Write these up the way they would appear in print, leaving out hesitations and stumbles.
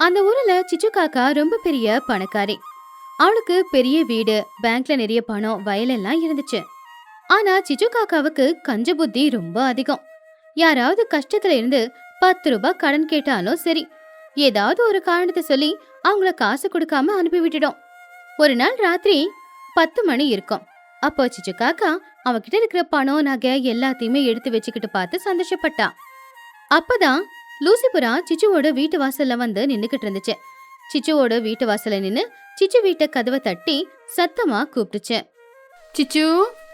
அந்த ஊர்ல சிச்சு காக்கா ரொம்ப பெரிய பணக்காரி. அவளுக்கு பெரிய வீடு, பேங்க்ல நிறைய பணம், வயலெல்லாம் இருந்துச்சு. ஆனா சிச்சு காக்காவுக்கு கஞ்ச புத்தி ரொம்ப அதிகம். யாராவது கஷ்டத்துல இருந்து 10 ரூபாய் கடன் கேட்டாலும் சரி, ஏதாவது ஒரு காரணத்தை சொல்லி அவங்கள காசு கொடுக்காம அனுப்பி விட்டுடும். ஒரு நாள் ராத்திரி 10 மணி இருக்கும். அப்போ சிச்சு காக்கா அவகிட்ட இருக்கிற பணம், நகை எல்லாத்தையுமே எடுத்து வச்சுக்கிட்டு பார்த்து சந்தோஷப்பட்டா. அப்பதான் லூசிபுரா சிச்சுவோட வீட்டு வாசல்ல வந்து நின்னுக்கிட்டு இருந்துச்சு. சிச்சுவோட வீட்டு வாசல்ல நின்னு சிச்சு வீட்டை கதவை தட்டி சத்தமா கூப்பிட்டுச்சு. சிச்சு,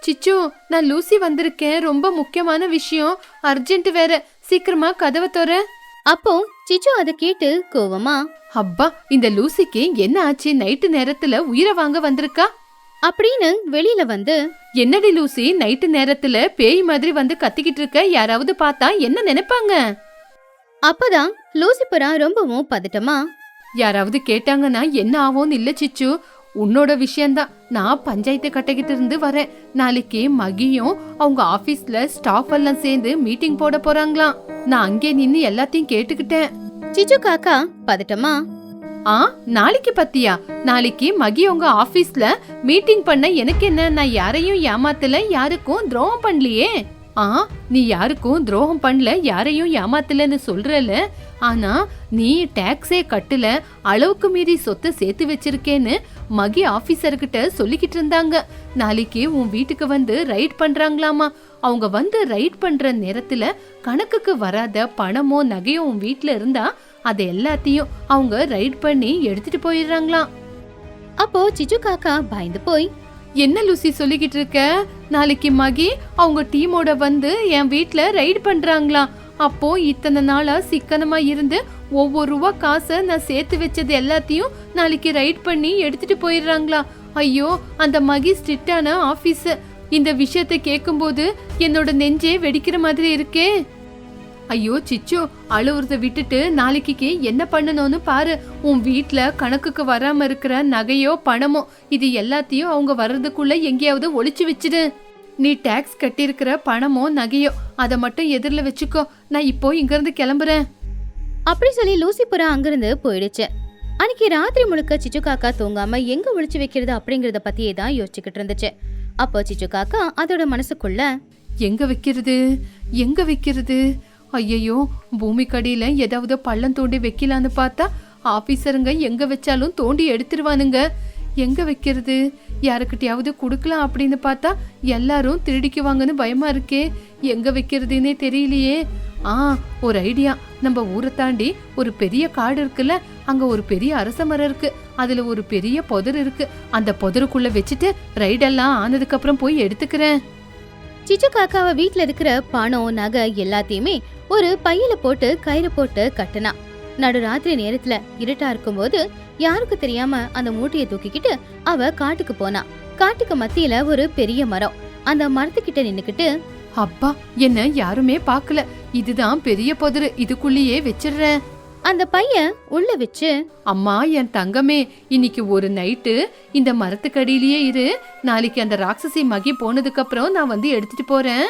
சிச்சு, நான் லூசி வந்திருக்கேன். ரொம்ப முக்கியமான விஷயம், அர்ஜென்ட் வேற. சீக்கிரமா கதவை தோற. அப்போ சிச்சு அதை கேட்டு கோவமா, அப்பா, இந்த லூசிக்கு என்ன ஆச்சு? நைட்டு நேரத்துல உயிரை வாங்க வந்திருக்கா அப்படின்னு வெளியில வந்து, என்னடி லூசி, நைட்டு நேரத்துல பேய் மாதிரி வந்து கத்திக்கிட்டு இருக்க? யாராவது பார்த்தா என்ன நினைப்பாங்க? அப்பதான் லூசிபுரா ரொம்பவும் பதட்டமா, யாராவது கேட்டாங்கன்னா என்ன ஆவோன்னு இல்ல சிச்சு, உன்னோட விஷயம்தான். நான் பஞ்சாயத்து கட்டிக்கிட்டு இருந்து வரேன். நாளைக்கு மகியும் அவங்க ஆபீஸ்ல ஸ்டாஃப் எல்லாம் சேர்ந்து மீட்டிங் போட போறாங்களாம். நான் அங்கே நின்னு எல்லாத்தையும் கேட்டுக்கிட்டேன். சிச்சு காக்கா பதட்டமா, நாளைக்கு பத்தியா? நாளைக்கு மகி உங்க ஆபீஸ்ல மீட்டிங் பண்ண எனக்கு என்ன? நான் யாரையும் ஏமாத்தல, யாருக்கும் துரோகம் பண்ணலையே. நீ யாருக்கும் துரோகம் பண்ணல, யாரையும் ஏமாத்தலன்னு சொல்றல. ஆனா நீ டாக்ஸே கட்டல, அளவுக்கு மீறி சொத்தை சேர்த்து வச்சிருக்கேன்னு மகி ஆபீசர்கிட்ட சொல்லிக்கிட்டு இருந்தாங்க. நாளைக்கு உன் வீட்டுக்கு வந்து ரைட் பண்றாங்களாமா. அவங்க வந்து ரைட் பண்ற நேரத்துல கணக்குக்கு வராத பணமோ நகையோ உன் வீட்டுல இருந்தா அது எல்லாத்தையும் அவங்க ரைட் பண்ணி எடுத்துட்டு போயிடுறாங்களாம். அப்போ சிச்சு காக்கா பயந்து போய், என்ன லூசி சொல்லிக்கிட்டு இருக்க? நாளைக்கு மகி அவங்க டீமோட வந்து என் வீட்டுல ரைட் பண்றாங்களாம். அப்போ இத்தனை நாளா சிக்கனமா இருந்து ஒவ்வொரு ரூபா காசை நான் சேர்த்து வச்சது எல்லாத்தையும் நாளைக்கு ரைட் பண்ணி எடுத்துட்டு போயிடுறாங்களா? ஐயோ, அந்த மகி ஸ்ட்ரிக்டான ஆபீஸ். இந்த விஷயத்தை கேட்கும்போது என்னோட நெஞ்சே வெடிக்கிற மாதிரி இருக்கே. ஐயோ சிச்சு, அழுவுறத விட்டுட்டு நாளைக்கு என்ன பண்ணணும்னு பாரு. உன் வீட்டுல கணக்குக்கு வராம இருக்கிற நகையோ பணமோ இது எல்லாத்தையும் அவங்க வர்றதுக்குள்ள எங்கேயாவது ஒளிச்சு வச்சிடு. நீ டாக்ஸ் கட்டியிருக்கிற பணமோ நகையோ அதை மட்டும் எதிரில் வச்சுக்கோ. நான் இப்போ இங்க இருந்து கிளம்புறேன் அப்படி சொல்லி லூசிபுரா அங்கிருந்து போயிடுச்சு. அன்னைக்கு ராத்திரி முழுக்க சிச்சு காக்கா தூங்காம எங்க ஒளிச்சு வைக்கிறது அப்படிங்கறத பத்தியே தான் யோசிச்சுக்கிட்டு இருந்துச்சு. அப்போ சிச்சு காக்கா அதோட மனசுக்குள்ள, எங்க வைக்கிறது, எங்க வைக்கிறது? ஐயோ, பூமிக்கடியில ஏதாவது பள்ளம் தோண்டி வைக்கலான்னு பார்த்தா ஆபீசருங்க எங்க வச்சாலும் தோண்டி எடுத்துருவானுங்க. எங்க வைக்கிறது? யாருக்கிட்டையாவது கொடுக்கலாம் அப்படின்னு பார்த்தா எல்லாரும் திருடிக்குவாங்கன்னு பயமா இருக்கே. எங்க வைக்கிறதுன்னே தெரியலையே. ஒரு ஐடியா. நம்ம ஊரை தாண்டி ஒரு பெரிய காடு இருக்குல்ல, அங்க ஒரு பெரிய அரச மரம் இருக்கு. அதுல ஒரு பெரிய புதர் இருக்கு. அந்த புதருக்குள்ள வச்சுட்டு ரைடெல்லாம் ஆனதுக்கு அப்புறம் போய் எடுத்துக்கிறேன். சிச்சு காக்காவை வீட்டுல இருக்கிற பணம் நகை எல்லாத்தையுமே ஒரு பையில போட்டு கயிறு போட்டு கட்டுனா. நடுராத்திரி நேரத்துல இருட்டா இருக்கும்போது யாருக்கு தெரியாம அந்த மூட்டையை தூக்கிக்கிட்டு அவ காட்டுக்கு போனா. காட்டுக்கு மத்தியில ஒரு பெரிய மரம். அந்த மரத்துக்கிட்ட நின்னுக்கிட்டு, அப்பா, என்ன யாருமே பாக்கல. இதுதான் பெரிய புதரு, இதுக்குள்ளேயே வச்சிடுறேன். அந்த பையன் உள்ள வச்சு, அம்மா என் தங்கமே, இன்னைக்கு ஒரு நைட்டு இந்த மரத்துக்கடியிலேயே இரு. நாளைக்கு அந்த ராட்சசி மகி போனதுக்கு அப்புறம் நான் வந்து எடுத்துட்டு போறேன்.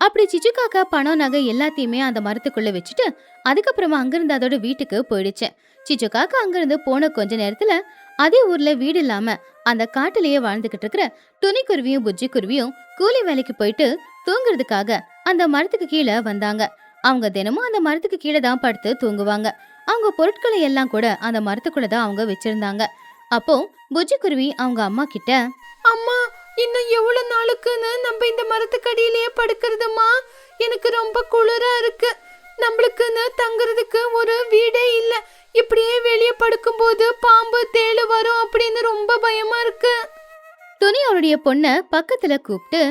அப்படி சிச்சு காக்கா பணம் நகை எல்லாத்தையுமே அந்த மரத்துக்குள்ள வச்சுட்டு அதுக்கப்புறமா அங்கிருந்து அதோட வீட்டுக்கு போயிடுச்சு. சிச்சு காக்கா அங்கிருந்து போன கொஞ்ச நேரத்துல அதே ஊர்ல வீடு இல்லாம அந்த காட்டுலயே வாழ்ந்துகிட்டு இருக்கிற துணிக்குருவியும் புஜ்ஜி குருவியும் கூலி வேலைக்கு போயிட்டு தூங்குறதுக்காக அந்த மரத்துக்கு கீழே வந்தாங்க. அவங்க தினமும் அந்த மரத்துக்கு கீழே தான் படுத்து தூங்குவாங்க. அவங்க பொருட்களை எல்லாம் கூட அந்த மரத்துக்குள்ளதான் அவங்க வச்சிருந்தாங்க. அப்போ புஜ்ஜி குருவி அவங்க அம்மா கிட்ட, அம்மா, இன்னும் எவ்வளவு நாளுக்குன்னு நம்ம இந்த மரத்துக்கடியிலேயே படுக்கிறதுமா? எனக்கு ரொம்ப குளிரா இருக்கு. நம்மளுக்குன்னு தங்குறதுக்கு ஒரு வீடே இல்ல. இப்படியே வெளியே படுக்கும்போது பாம்பு தேளு வரும் அப்படின்னு ரொம்ப பயமா இருக்கு. துணி அவருடைய பொண்ண பக்கத்துல கூப்பிட்டு,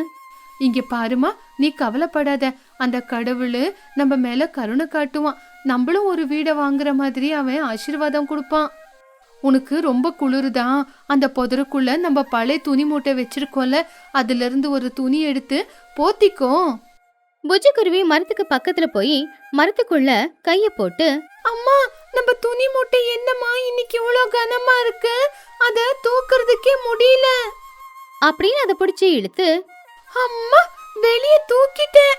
இங்க பாருமா, நீ கவலைப்படாத. அந்த கடவுள் நம்ம மேல கருணை காட்டுவான். நம்மளும் ஒரு வீடை வாங்குற மாதிரி அவன் ஆசீர்வாதம் கொடுப்பான். உனக்கு ரொம்ப குளிருதான். அந்த புதருக்குள்ள நம்ம பழைய துணி மூட்டை வச்சிருக்கோம்ல, அதுல இருந்து ஒரு துணி எடுத்து போத்திக்கோ. புஜ்ஜி குருவி மரத்துக்கு பக்கத்துல போய் மரத்துக்குள்ள கைய போட்டு, அம்மா, நம்ம துணி மூட்டை என்னம்மா இன்னைக்கு இவ்வளவு கனமா இருக்கு, அத தூக்குறதுக்கே முடியல அப்படின்னு அதை பிடிச்சி இழுத்து, அம்மா, வெளியே தூக்கிட்டேன்.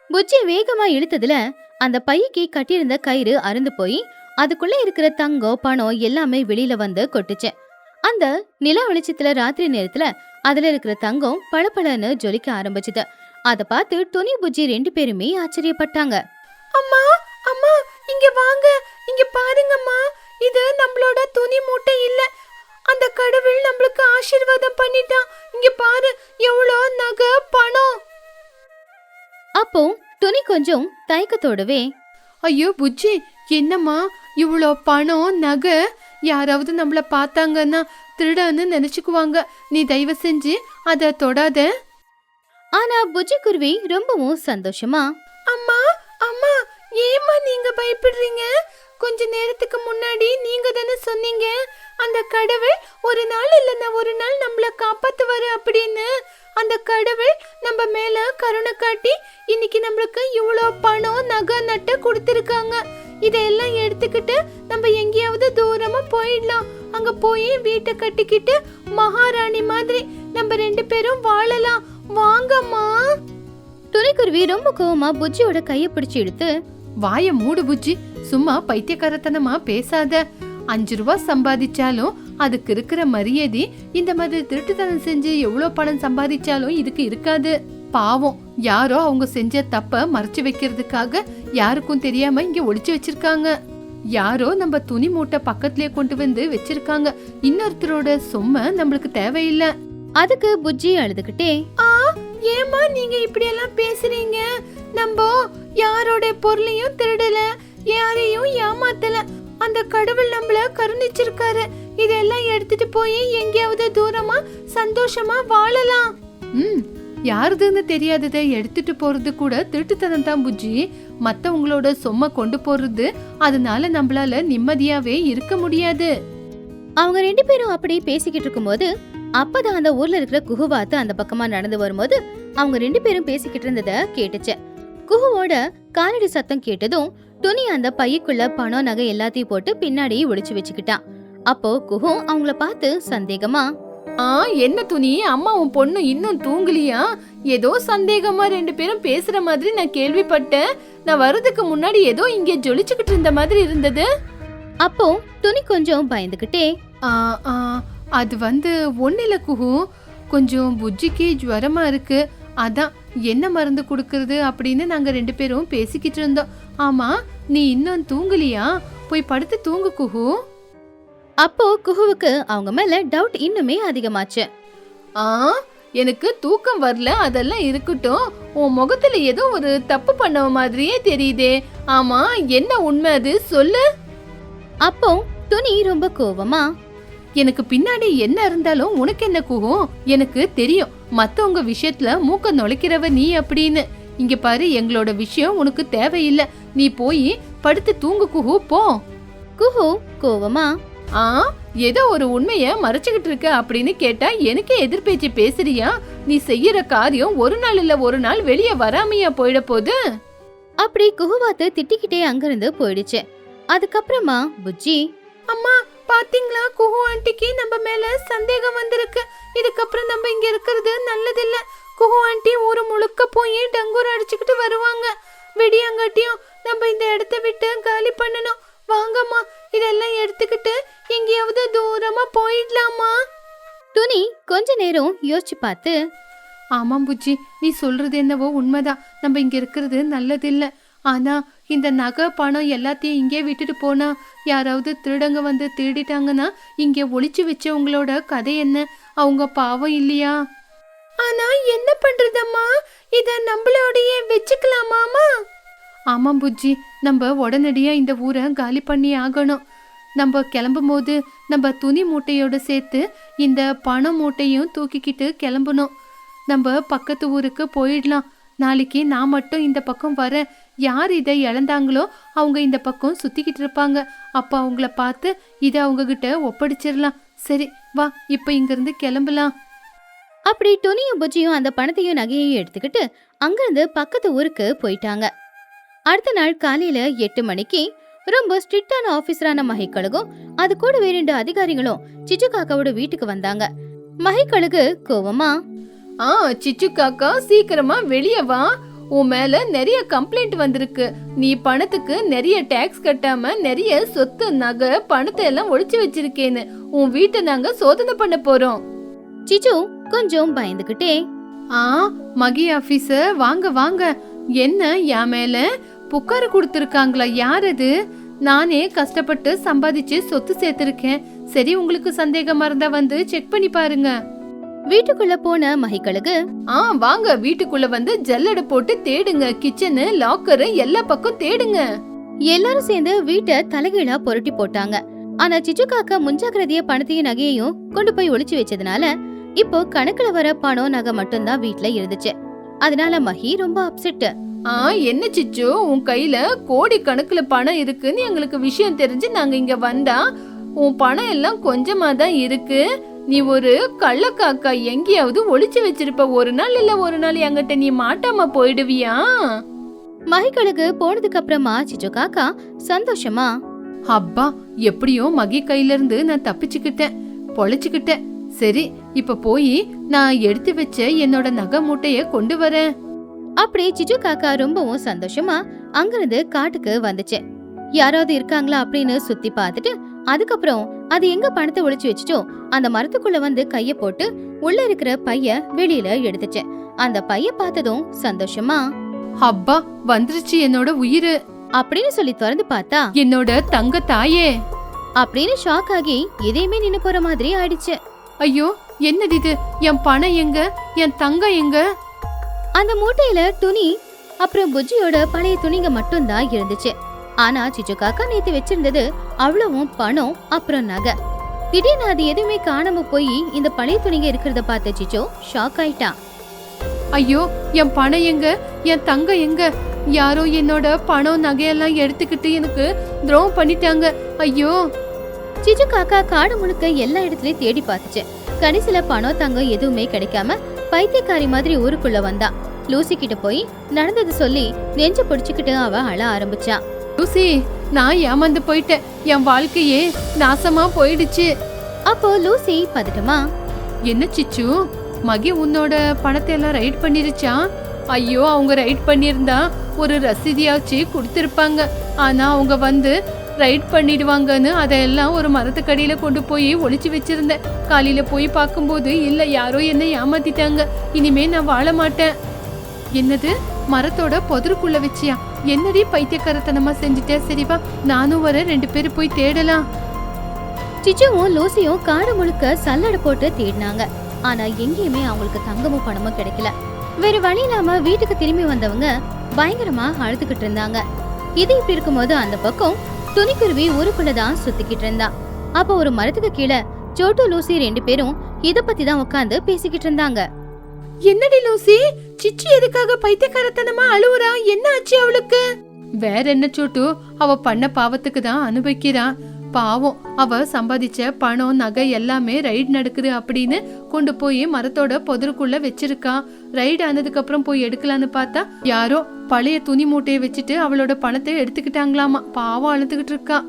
புஜ்ஜி வேகமா இழுத்ததுல அந்த பையக்கு கட்டியிருந்த கயிறு அறுந்து போய் அதுக்குள்ள இருக்கிற தங்கம் பணம் எல்லாமே வெளியில வந்து கொட்டுச்சு. அந்த நில வெளிச்சத்துல ராத்திரி நேரத்துல அதுல இருக்கிற தங்கம் பளபளன்னு ஜொலிக்க ஆரம்பிச்சுது. அத பார்த்து துணி புஜ்ஜி 2 பேருமே ஆச்சரியப்பட்டாங்க. அம்மா அம்மா இங்க வாங்க, இங்க பாருங்கம்மா, இது நம்மளோட துணி மூட்டை இல்ல, அந்த கடவுள் நம்மளுக்கு ஆசீர்வாதம் பண்ணிட்டான். இங்க பாரு, எவ்வளோ நகை பணம். அப்போ துணி கொஞ்சம் தயக்கத்தோடவே, ஐயோ புஜ்ஜி, என்னம்மா இவ்வளோ பணம் நகை? யாராவது நம்மள பார்த்தாங்கன்னா திருடான்னு நினைச்சுக்குவாங்க, நீ தயவு செஞ்சு அதை தொடாத. ஆனா புஜ்ஜி குருவி ரொம்பவும் சந்தோஷமா, அம்மா அம்மா, ஏம்மா நீங்க பயப்படுறீங்க? கொஞ்ச நேரத்துக்கு முன்னாடி நீங்க தானே சொன்னீங்க அந்த கடவுள் ஒரு நாள் இல்லைன்னா ஒரு நாள் நம்மள காப்பாத்துவாரு அப்படின்னு. அந்த கடவுள் நம்ம மேல கருணை காட்டி இன்னைக்கு நம்மளுக்கு இவ்வளோ பணம் நகை நட்டை கொடுத்துருக்காங்க. இதெல்லாம் எடுத்துக்கிட்டு நம்ம எங்கேயாவது தூரமா போயிடலாம். அங்க போய் வீட்டை கட்டிக்கிட்டு மகாராணி மாதிரி நம்ம 2 பேரும் வாழலாம். வாங்கம்மா. துணிக்குருவி ரொம்ப கோவமா புஜ்ஜியோட கைய பிடிச்சு இழுத்து, வாய மூடு புஜ்ஜி, சும்மா பைத்தியக்காரத்தனமா பேசாத. 5 ரூபா சம்பாதிச்சாலும் அதுக்கு இருக்கிற மரியாதை இந்த மாதிரி திருட்டுத்தனம் செஞ்சு எவ்வளவு பணம் சம்பாதிச்சாலும் இதுக்கு இருக்காது. பாவம், யாரோ அவங்க செஞ்ச தப்ப மறைச்சு வைக்கிறதுக்காக யாருக்கும் தெரியாம இங்க ஒளிச்சு வச்சிருக்காங்க. யாரோ நம்ம துணி மூட்டை பக்கத்திலே கொண்டு வந்து வச்சிருக்காங்க. இன்னொருத்தரோட சொம்ம நம்மளுக்கு தேவையில்லை. அதுக்கு புஜ்ஜி அழுதுகிட்டே, ஏமா நீங்க இப்படி எல்லாம் பேசுறீங்க? நம்ம யாரோட பொருளையும் திருடல, யாரையும் ஏமாத்தல. அந்த கடவுள் நம்மள கருணிச்சிருக்காரு. இதெல்லாம் எடுத்துட்டு போய் எங்கேயாவது தூரமா சந்தோஷமா வாழலாம். யாருதுன்னு தெரியாததை எடுத்துட்டு போறது கூட திருட்டுத்தனம் தான் புஜ்ஜி. மத்தவங்களோட சொம்ம கொண்டு போறது, அதனால நம்மளால நிம்மதியாவே இருக்க முடியாது. அவங்க 2 பேரும் அப்படி பேசிக்கிட்டு இருக்கும்போது அப்பதான் அந்த ஊர்ல இருக்கிற குஹுவாத்து அந்த பக்கமா நடந்து வரும்போது அவங்க 2 பேரும் பேசிக்கிட்டு இருந்தத கேட்டுச்சு. குஹுவோட காலடி சத்தம் கேட்டதும் துணி அந்த பைக்குள்ள பணம் நகை எல்லாத்தையும் போட்டு பின்னாடி ஒளிச்சு வச்சுக்கிட்டான். அப்போ குஹு அவங்கள பார்த்து சந்தேகமா, என்ன துணி, அம்மா உன் பொண்ணு இன்னும் தூங்கலியா? ஏதோ சந்தேகமா 2 பேரும் பேசுற மாதிரி நான் கேள்விப்பட்டேன். நான் வர்றதுக்கு முன்னாடி ஏதோ இங்க ஜொலிச்சுக்கிட்டு இருந்த மாதிரி இருந்தது. அப்போ துணி கொஞ்சம் பயந்துகிட்டே, அது ஒன்னில குஹு, கொஞ்சம் புஜ்ஜிக்கு ஜுவரமா இருக்கு, அதான் என்ன மருந்து கொடுக்கறது அப்படின்னு நாங்க 2 பேரும் பேசிக்கிட்டு இருந்தோம். ஆமா, நீ இன்னும் தூங்கலியா? போய் படுத்து தூங்கு குஹு. அப்போ குஹுவுக்கு அவங்க மேல டவுட் இன்னுமே அதிகமாச்சு. எனக்கு தூக்கம் வரல, அதெல்லாம் இருக்கட்டும். உன் முகத்துல ஏதோ ஒரு தப்பு பண்ண மாதிரியே தெரியுதே. ஆமா, என்ன உண்மை அது சொல்லு. அப்போ துணி ரொம்ப கோவமா, எனக்கு பின்னாடி என்ன இருந்தாலும் உனக்கு என்ன குஹு? எனக்கு தெரியும் மத்தவங்க விஷயத்துல மூக்க நுழைக்கிறவ நீ அப்படின்னு. இங்க பாரு, எங்களோட விஷயம் உனக்கு தேவையில்லை. நீ போய் படுத்து தூங்கு குஹு, போ. குஹு கோவமா, ஏதோ ஒரு உண்மைய மறைச்சுக்கிட்டு இருக்க அப்படின்னு கேட்டா எனக்கு எதிர்பேச்சு பேசுறியா? நீ செய்யற காரியம் ஒரு நாள் இல்ல ஒரு நாள் வெளியே வராமையா போயிட போது. அப்படி குஹுவாத்து திட்டிக்கிட்டே அங்கிருந்து போயிடுச்சு. அதுக்கப்புறமா புஜ்ஜி, அம்மா பாத்தீங்களா, குஹு ஆண்டிக்கு நம்ம மேல சந்தேகம் வந்திருக்கு. இதுக்கப்புறம் நம்ம இங்க இருக்கிறது நல்லதில்ல. குஹு ஆண்டி ஊரு முழுக்க போய் டங்கூர் அடிச்சுக்கிட்டு வருவாங்க. வெடியாங்காட்டியும் நம்ம இந்த இடத்த விட்டு காலி பண்ணணும். வாங்கம்மா, இதெல்லாம் எடுத்துக்கிட்டு எங்கேயாவது தூரமா போயிடலாமா? துணி கொஞ்ச நேரம் யோசிச்சு பார்த்து, ஆமாம் புஜ்ஜி, நீ சொல்றது என்னவோ உண்மைதான். நம்ம இங்க இருக்கிறது நல்லதில்ல. ஆனா இந்த நகை பணம் எல்லாத்தையும் இங்கே விட்டுட்டு போனா யாராவது திருடங்க வந்து திருடிட்டாங்கன்னா இங்க ஒளிச்சு வச்சவங்களோட கதை என்ன? அவங்க பாவம் இல்லையா? ஆனா என்ன பண்றதம்மா, இத நம்மளோடயே வச்சுக்கலாமாமா? ஆமாம் புஜ்ஜி, நம்ம உடனடியா இந்த ஊரை காலி பண்ணி ஆகணும். நம்ம கிளம்பும் போது நம்ம துணி மூட்டையோட சேர்த்து இந்த பண மூட்டையும் தூக்கிக்கிட்டு கிளம்பணும். நம்ம பக்கத்து ஊருக்கு போயிடலாம். நாளைக்கு நான் மட்டும் இந்த பக்கம் வர, யார் இதை இழந்தாங்களோ அவங்க இந்த பக்கம் சுத்திக்கிட்டு இருப்பாங்க. அப்ப அவங்கள பார்த்து இதை அவங்க கிட்ட ஒப்படைச்சிடலாம். சரி வா, இப்ப இங்கிருந்து கிளம்பலாம். அப்படி துணியும் புஜ்ஜியும் அந்த பணத்தையும் நகையையும் எடுத்துக்கிட்டு அங்கிருந்து பக்கத்து ஊருக்கு போயிட்டாங்க. அடுத்த நாள் காலையில 8 மணிக்கு ரொம்ப ஸ்ட்ரிக்டான ஆபீசரான மஹிக்கழுகும் அது கூட 2 அதிகாரிகளும் சிச்சு காக்காவோட வீட்டுக்கு வந்தாங்க. மஹிக்கழுகு கோவமா, சிச்சு காக்கா, சீக்கிரமா வெளியே வா. உன் மேல நிறைய கம்ப்ளைண்ட் வந்திருக்கு. நீ பணத்துக்கு நிறைய டாக்ஸ் கட்டாம நிறைய சொத்து நகை பணத்தை எல்லாம் ஒளிச்சு வச்சிருக்கேன்னு உன் வீட்டை நாங்க சோதனை பண்ண போறோம். சிச்சு கொஞ்சம் பயந்துகிட்டே, மகி ஆபீசர் வாங்க வாங்க, என்ன என் மேல புகார் கொடுத்திருக்காங்களா? யார் அது? நானே கஷ்டப்பட்டு சம்பாதிச்சு சொத்து சேர்த்திருக்கேன். சரி, உங்களுக்கு சந்தேகமா இருந்தா வந்து செக் பண்ணி பாருங்க. வீட்டுக்குள்ள போன மகிக்கழுகு, வாங்க வீட்டுக்குள்ள வந்து ஜல்லடை போட்டு தேடுங்க. கிச்சனு லாக்கரு எல்லா பக்கம் தேடுங்க. எல்லாரும் சேர்ந்து வீட்டை தலைகீழா புரட்டி போட்டாங்க. ஆனா சிச்சு காக்கா முன்ஜாக்கிரதைய பணத்தையும் நகையையும் கொண்டு போய் ஒளிச்சு வச்சதுனால இப்போ கணக்குல வர பணம் நகை மட்டும்தான் வீட்டுல இருந்துச்சு. அதனால மகி ரொம்ப அப்செட். என்ன சிச்சு, உன் கையில கோடி கணக்குல பணம் இருக்குன்னு எங்களுக்கு விஷயம் தெரிஞ்சு நாங்க இங்க வந்தா உன் பணம் எல்லாம் கொஞ்சமா தான் இருக்கு. நீ ஒரு கள்ளக்காக்கா, எங்கேயாவது ஒளிச்சு வச்சிருப்ப. ஒரு நாள் இல்ல ஒரு நாள் என்கிட்ட நீ மாட்டாம போயிடுவியா? மகிக்கழுகு போனதுக்கு அப்புறமா சிச்சு காக்கா சந்தோஷமா, அப்பா எப்படியோ மகி கையில இருந்து நான் தப்பிச்சுக்கிட்டேன், பொழைச்சுக்கிட்டேன். சரி, இப்ப போய் நான் எடுத்து வச்ச என்னோட நகை மூட்டைய கொண்டு வரேன். அப்படி சிச்சு காக்கா ரொம்பவும் சந்தோஷமா அங்கிருந்து காட்டுக்கு வந்துச்சு. யாராவது இருக்காங்களா அப்படின்னு சுத்தி பார்த்துட்டு அதுக்கப்புறம் அது எங்க பணத்தை ஒளிச்சு வச்சுச்சோ அந்த மரத்துக்குள்ள வந்து கைய போட்டு உள்ள இருக்கிற பைய வெளியில எடுத்துச்சு. அந்த பைய பார்த்ததும் சந்தோஷமா, அப்பா வந்துருச்சு என்னோட உயிரு அப்படின்னு சொல்லி திறந்து பார்த்தா என்னோட தங்க தாயே அப்படின்னு ஷாக் ஆகி எதையுமே நின்னு போற மாதிரி ஆயிடுச்சு. ஐயோ, என்னது இது? என் பணம் எங்க? என் தங்கம் எங்க? அந்த மூட்டையில துணி அப்புறம் புஜ்ஜியோட பழைய துணிங்க மட்டும் தான் இருந்துச்சு. ஆனா சிச்சு காக்கா நேத்து வச்சிருந்தது அவ்வளவும் பணம் அப்புறம் நகை. திடீர்னு அது எதுவுமே காணாம போய் இந்த பழைய துணிங்க இருக்கிறத பார்த்த சிச்சு ஷாக் ஆயிட்டான். ஐயோ, என் பணம் எங்க? என் தங்கம் எங்க? யாரோ என்னோட பணம் நகையெல்லாம் எடுத்துக்கிட்டு எனக்கு துரோகம் பண்ணிட்டாங்க. ஐயோ! சிச்சு காக்கா காடு முழுக்க எல்லா இடத்துலயும் தேடி பார்த்துச்சு. கடைசியில பணம் தங்கம் எதுவுமே கிடைக்காம பைத்தியக்காரி மாதிரி ஊருக்குள்ள வந்தா. லூசி கிட்ட போய் நடந்தது சொல்லி நெஞ்ச பிடிச்சுக்கிட்டு அவ அழ ஆரம்பிச்சா. லூசி, நான் ஏமாந்து போயிட்டேன். என் வாழ்க்கையே நாசமா போயிடுச்சு. அப்போ லூசி பதட்டமா, என்ன சிச்சு, மகி உன்னோட பணத்தை எல்லாம் ரைட் பண்ணிருச்சா? ஐயோ, அவங்க ரைட் பண்ணிருந்தா ஒரு ரசீதியாச்சு கொடுத்திருப்பாங்க. ஆனா அவங்க வந்து ரைட் பண்ணிடுவாங்கன்னு அதெல்லாம் ஒரு மரத்துக்கடியில கொண்டு போய் ஒளிச்சு வச்சிருந்தேன். காலையில போய் பார்க்கும்போது இல்ல, யாரோ என்ன ஏமாத்திட்டாங்க. இனிமே நான் வாழ மாட்டேன். என்னது, மரத்தோட பொதருக்குள்ள வச்சியா? என்னடி பைத்தியக்காரத்தனமா செஞ்சுட்ட? சரிவா, நானும் வர, 2 பேரும் போய் தேடலாம். சிச்சுவும் லூசியும் காடு முழுக்க சல்லடை போட்டு தேடினாங்க. ஆனா எங்கேயுமே அவங்களுக்கு தங்கமும் பணமும் கிடைக்கல. வேற வழி இல்லாம வீட்டுக்கு திரும்பி வந்தவங்க பயங்கரமா அழுதுகிட்டு இருந்தாங்க. இது இப்படி இருக்கும்போது அந்த பக்கம் துணிக்குருவி ஊருக்குள்ளதான் சுத்திக்கிட்டு இருந்தா. அப்ப ஒரு மரத்துக்கு கீழே சோட்டு லூசி 2 பேரும் இத பத்தி தான் உட்காந்து பேசிக்கிட்டு இருந்தாங்க. என்னடி லூசி, சிச்சு எதுக்காக பைத்தியக்காரத்தனமா அழுவுறா? என்ன ஆச்சு அவளுக்கு? வேற என்ன சோட்டு, அவ பண்ண பாவத்துக்கு தான் அனுபவிக்கிறா. பாவம், அவ சம்பாதிச்ச பணம் நகை எல்லாமே ரைடு நடக்குது அப்படின்னு கொண்டு போய் மரத்தோட பொதருக்குள்ள வச்சிருக்கா. ரைடு ஆனதுக்கு அப்புறம் போய் எடுக்கலான்னு பார்த்தா யாரோ பழைய துணி மூட்டையை வச்சுட்டு அவளோட பணத்தை எடுத்துக்கிட்டாங்களாமா. பாவம் அழுதுகிட்டு இருக்கா.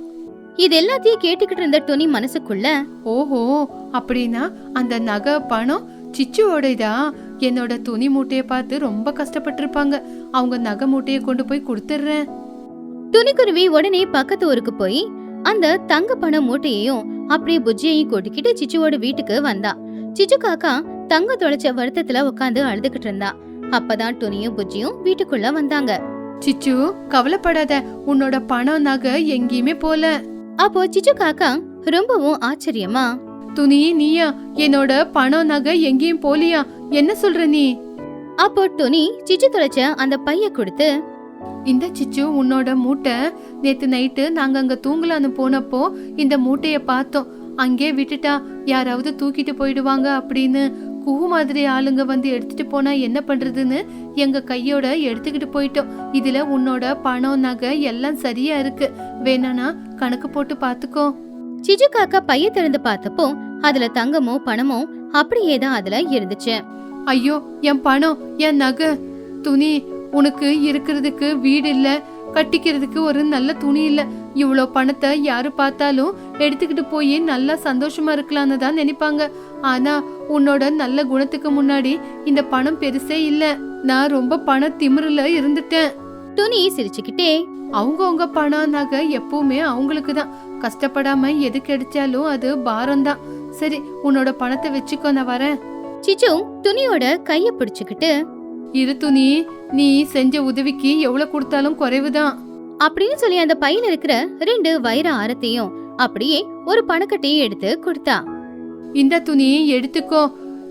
இது எல்லாத்தையும் கேட்டுக்கிட்டு இருந்த துணி மனசுக்குள்ள, ஓஹோ, அப்படின்னா அந்த நகை பணம் சிச்சுவோடதா? என்னோட துணி மூட்டையை பார்த்து ரொம்ப கஷ்டப்பட்டிருப்பாங்க. அவங்க நகை மூட்டையை கொண்டு போய் கொடுத்துடுறேன். துணிக்குருவி உடனே பக்கத்து ஊருக்கு போய் அந்த தங்க பண மூட்டையையும் அப்படியே புஜ்ஜியையும் கூட்டிக்கிட்டு சிச்சுவோட வீட்டுக்கு வந்தா. சிச்சு காக்கா தங்க தொலைச்ச வருத்தத்துல உட்காந்து அழுதுகிட்டு இருந்தா. அப்பதான் துணியும் புஜ்ஜியும் வீட்டுக்குள்ள வந்தாங்க. சிச்சு, கவலைப்படாத, உன்னோட பணம் நகை எங்கேயுமே போல. அப்போ சிச்சு காக்கா ரொம்பவும் ஆச்சரியமா, துணி நீயா? என்னோட பணம் நகை எங்கேயும் போலியா? என்ன சொல்ற நீ? அப்போ துணி சிச்சு தொலைச்ச அந்த பைய கொடுத்து, இந்த சிச்சு, உன்னோட மூட்டை நேத்து நைட்டு நாங்க அங்க தூங்கலான்னு போனப்போ இந்த மூட்டைய பார்த்தோம். அங்கே விட்டுட்டா யாராவது தூக்கிட்டு போயிடுவாங்க அப்படின்னு குஹு மாதிரி ஆளுங்க வந்து எடுத்துட்டு போனா என்ன பண்றதுன்னு எங்க கையோட எடுத்துக்கிட்டு போயிட்டோம். இதுல உன்னோட பணம் நகை எல்லாம் சரியா இருக்கு. வேணானா கணக்கு போட்டு பாத்துக்கோ. சிச்சு காக்கா பைய திறந்து பார்த்தப்போ அதுல தங்கமும் பணமும் அப்படியேதான் அதுல இருந்துச்சு. ஐயோ, என் பணம், என் நகை, துணி. உனக்கு இருக்கிறதுக்கு வீடு இல்ல, கட்டிக்கிறதுக்கு ஒரு நல்ல துணி இல்ல. இவ்வளோ பணத்தை யாரு பார்த்தாலும் எடுத்துக்கிட்டு போய் நல்லா சந்தோஷமா இருக்கலான்னு தான் நினைப்பாங்க. ஆனா உன்னோட நல்ல குணத்துக்கு முன்னாடி இந்த பணம் பெருசே இல்ல. நான் ரொம்ப பண திமிருல இருந்துட்டேன். துணி சிரிச்சுக்கிட்டே, அவங்கவுங்க பணம் நகை எப்பவுமே அவங்களுக்கு தான். கஷ்டப்படாம எது கிடைச்சாலும் அது பாரம் தான். சரி, உன்னோட பணத்தை வச்சுக்கோ, நான் வரேன். சிச்சு துணியோட கைய பிடிச்சுக்கிட்டு, இரு துணி, நீ செஞ்ச உதவிக்கு எவ்வளவு கொடுத்தாலும் குறைவுதான் அப்படின்னு சொல்லி அந்த பையில இருக்கிற 2 வைர ஆரத்தையும் அப்படியே ஒரு பணக்கட்டையும் எடுத்து கொடுத்தா. இந்த துணி எடுத்துக்கோ.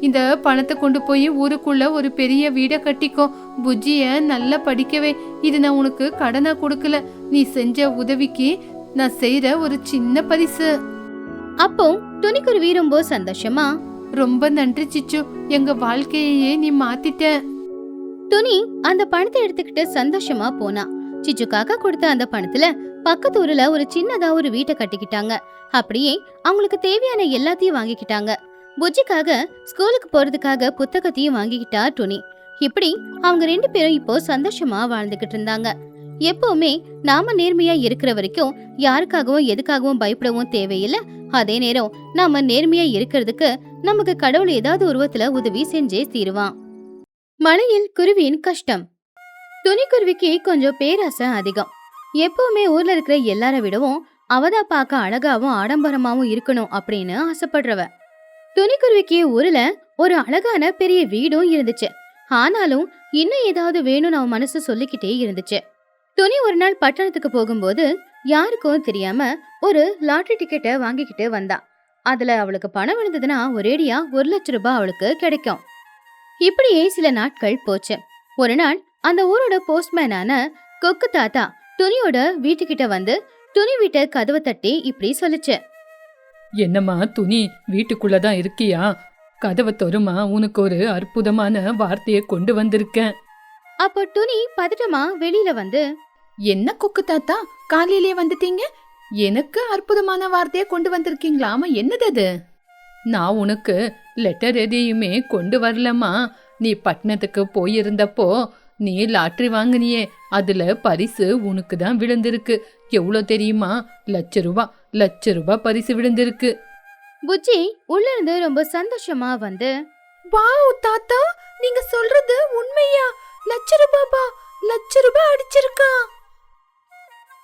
இந்த பணத்தை கொண்டு போய் ஊருக்குள்ள ஒரு பெரிய வீட கட்டிக்கோ. புஜ்ஜிய நல்லா படிக்கவே. இது நான் உனக்கு கடனா கொடுக்கல, நீ செஞ்ச உதவிக்கு நான் செய்யற ஒரு சின்ன பரிசு. அப்போ துணிக்குருவி ரொம்ப சந்தோஷமா, ரொம்ப நன்றி சிச்சு, எங்க வாழ்க்கையே நீ மாத்திட்ட. துணி அந்த பணத்தை எடுத்துக்கிட்டு சந்தோஷமா போனா. சிச்சு காக்கா கொடுத்த அந்த பணத்துல பக்கத்து ஊர்ல ஒரு சின்னதா ஒரு வீட்டை கட்டிக்கிட்டாங்க. அப்படியே அவங்களுக்கு தேவையான எல்லாத்தையும் வாங்கிக்கிட்டாங்க. புஜ்ஜிக்காக ஸ்கூலுக்கு போறதுக்காக புத்தகத்தையும் வாங்கிக்கிட்டா துணி. இப்படி அவங்க 2 பேரும் இப்போ சந்தோஷமா வாழ்ந்துகிட்டு இருந்தாங்க. எப்பவுமே நாம நேர்மையா இருக்கிற வரைக்கும் யாருக்காகவும் எதுக்காகவும் பயப்படவும் தேவையில்லை. அதே நேரம் நாம நேர்மையா இருக்கிறதுக்கு நமக்கு கடவுள் ஏதாவது உருவத்துல உதவி செஞ்சே தீருவான். மழையில் குருவியின் கஷ்டம். துணிக்குருவிக்கு கொஞ்சம் பேராசை அதிகம். எப்பவுமே ஊர்ல இருக்கிற எல்லார விடவும் அவதான் பார்க்க அழகாவும் ஆடம்பரமாவும் இருக்கணும் அப்படின்னு ஆசைப்படுறவ. துணிக்குருவிக்கு ஊர்ல ஒரு அழகான பெரிய வீடும் இருந்துச்சு. ஆனாலும் இன்னும் ஏதாவது வேணும்னு அவன் மனசு சொல்லிக்கிட்டே இருந்துச்சு. துணி ஒரு நாள் பட்டணத்துக்கு போகும்போது யாருக்கும் தெரியாம ஒரு லாட்டரி டிக்கெட்டை வாங்கிக்கிட்டு வந்தா. அதுல அவளுக்கு பணம் விழுந்ததுன்னா ஒரேடியா 1 லட்சம் ரூபாய் அவளுக்கு கிடைக்கும். இப்படியே சில நாட்கள் போச்சு. ஒரு நாள் அந்த ஊரோட போஸ்ட்மேனான கொக்கு தாத்தா துணியோட வீட்டுக்கிட்ட வந்து துணி வீட்டை கதவை தட்டி இப்படி சொல்லுச்சு. என்னம்மா துணி, வீட்டுக்குள்ளதான் இருக்கியா? கதவை தொறுமா, உனக்கு ஒரு அற்புதமான வார்த்தையை கொண்டு வந்திருக்கேன். அப்போ துணி பதட்டமா வெளியில வந்து, என்ன கொக்கு தாத்தா, காலையிலேயே வந்துட்டீங்க? எனக்கு அற்புதமான வார்த்தையை கொண்டு வந்திருக்கீங்களாமா? என்னது அது? நான் உனக்கு லெட்டர் எதையுமே கொண்டு வரலம்மா. நீ பட்டணத்துக்கு போயிருந்தப்போ நீ லாட்டரி வாங்கினியே, அதுல பரிசு உனக்கு தான் விழுந்திருக்கு. எவ்வளோ தெரியுமா? லட்ச ரூபாய் பரிசு விழுந்திருக்கு. புஜ்ஜி உள்ள இருந்து ரொம்ப சந்தோஷமா வந்து, வாவ் தாத்தா, நீங்க சொல்றது உண்மையா? லட்ச ரூபாய் அடிச்சிருக்கா?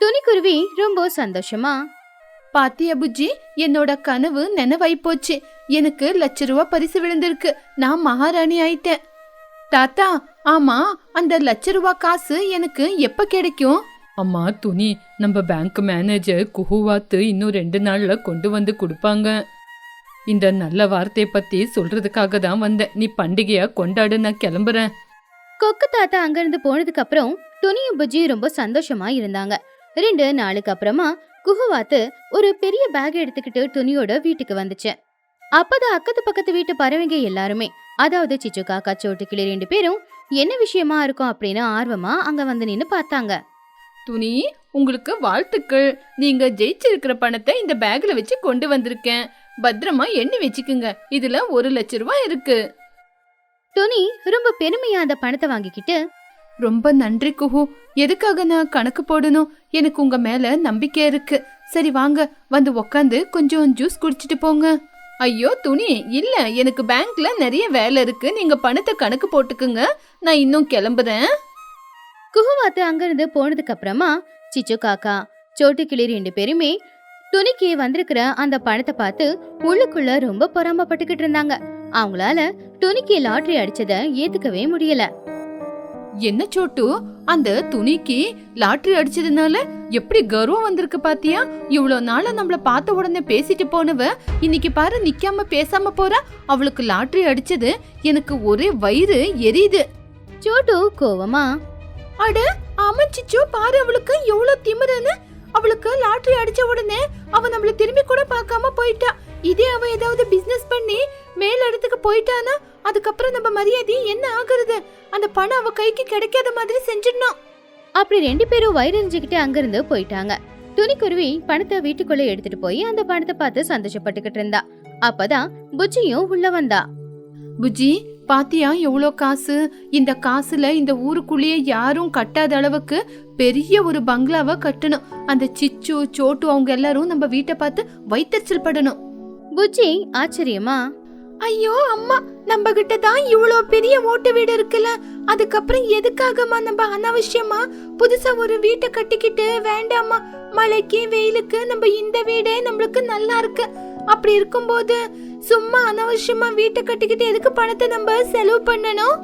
துணிக்குருவி ரொம்ப சந்தோஷமா, பாத்தியா புஜ்ஜி, என்னோட கனவு நினைவாய் போச்சு. எனக்கு லட்ச ரூபாய் பரிசு விழுந்திருக்கு. நான் மகாராணி ஆயிட்டேன். தாத்தா, ஆமா, அந்த லட்ச ரூபாய் காசு எனக்கு எப்ப கிடைக்கும்? அம்மா துணி, நம்ம பேங்க் மேனேஜர் குஹுவாத்து இன்னும் 2 நாள்ல கொண்டு வந்து கொடுப்பாங்க. இந்த நல்ல வார்த்தையை பத்தி சொல்றதுக்காக தான் வந்தேன். நீ பண்டிகையா கொண்டாடு, நான் கிளம்புறேன். கொக்கு தாத்தா அங்கிருந்து போனதுக்கு அப்புறம் துணியும் புஜ்ஜியும் ரொம்ப சந்தோஷமா இருந்தாங்க. 2 நாளுக்கு அப்புறமா குஹுவாத்து ஒரு பெரிய பேக் எடுத்துக்கிட்டு துணியோட வீட்டுக்கு வந்துச்சு. அப்பதான் அக்கத்து பக்கத்து வீட்டு பறவைங்க எல்லாருமே, அதாவது சிச்சு காக்கா சோட்டு கிளி 2 பேரும் என்ன விஷயமா இருக்கும் அப்படின்னு ஆர்வமா அங்க வந்து நின்னு பார்த்தாங்க. துணி, உங்களுக்கு வாழ்த்துக்கள். நீங்க ஜெயிச்சிருக்கிற பணத்தை இந்த பேக்ல வச்சு கொண்டு வந்திருக்கேன். பத்திரமா எண்ணி வச்சுக்குங்க. இதுல 1 லட்ச ரூபாய் இருக்கு. துணி ரொம்ப பெருமையா அந்த பணத்தை வாங்கிக்கிட்டு, ரொம்ப நன்றி குஹு. எதுக்காக நான் கணக்கு போடணும்? எனக்கு உங்க மேல நம்பிக்கை இருக்கு. சரி வாங்க, வந்து உக்காந்து கொஞ்சம் ஜூஸ் குடிச்சிட்டு போங்க. ஐயோ துணி, இல்ல, எனக்கு பேங்க்ல நிறைய வேலை இருக்கு. நீங்க பணத்தை கணக்கு போட்டுக்குங்க, நான் இன்னும் கிளம்புறேன். குஹுவாத்து அங்கிருந்து போனதுக்கு அப்புறமா சிச்சு காக்கா சோட்டு கிளி 2 பேருமே துணிக்கு வந்திருக்கிற அந்த பணத்தை பார்த்து உள்ளுக்குள்ள ரொம்ப பொறாமப்பட்டுக்கிட்டு இருந்தாங்க. அவங்களால துணிக்கு லாட்டரி அடிச்சத ஏத்துக்கவே முடியல. என்ன சோட்டு, அந்த துணிக்கு லாட்டரி அடிச்சதுனால எப்படி கர்வம் வந்திருக்கு பாத்தியா? இவ்வளவு நாள நம்மள பார்த்த உடனே பேசிட்டு போனவ இன்னைக்கு பாரு நிக்காம பேசாம போறா. அவளுக்கு லாட்டரி அடிச்சது எனக்கு ஒரே வயிறு எரியுது. சோட்டு கோவமா, அட ஆமா சிச்சு, பாரு அவளுக்கு எவ்வளவு திமிருன்னு. அவளுக்கு லாட்டரி அடிச்ச உடனே அவ நம்மள திரும்பி கூட பார்க்காம போயிட்டா. இதே அவ ஏதாவது பிசினஸ் பண்ணி மேல் இடத்துக்கு போயிட்டானா அதுக்கப்புறம் நம்ம மரியாதை என்ன ஆகுறது? அந்த பணம் அவ கைக்கு கிடைக்காத மாதிரி செஞ்சிடணும். அப்படி 2 பேரும் வயிறெறிஞ்சுக்கிட்டு அங்கிருந்து போயிட்டாங்க. துணிக்குருவி பணத்தை வீட்டுக்குள்ள எடுத்துட்டு போய் அந்த பணத்தை பார்த்து சந்தோஷப்பட்டுக்கிட்டு இருந்தா. அப்பதான் புஜ்ஜியும் உள்ள வந்தா. புஜ்ஜி, பாத்தியா எவ்வளோ காசு? இந்த காசுல இந்த ஊருக்குள்ளேயே யாரும் கட்டாத அளவுக்கு பெரிய ஒரு பங்களாவை கட்டணும். அந்த சிச்சு சோட்டு அவங்க எல்லாரும் நம்ம வீட்டை பார்த்து வைத்தறிச்சல் படணும். புஜ்ஜி ஆச்சரியமா, ஐயோ அம்மா, நம்ம கிட்ட தான் இவ்வளோ பெரிய ஓட்டு வீடு இருக்குல்ல, அதுக்கப்புறம் எதுக்காகமா நம்ம அனாவசியமா புதுசா ஒரு வீட்டை கட்டிக்கிட்டு? வேண்டாமா, மழைக்கு வெயிலுக்கு நம்ம இந்த வீடே நம்மளுக்கு நல்லா இருக்கு. அப்படி இருக்கும்போது சும்மா அனாவசியமா வீட்டை கட்டிக்கிட்டு எதுக்கு பணத்தை நம்ம செலவு பண்ணணும்?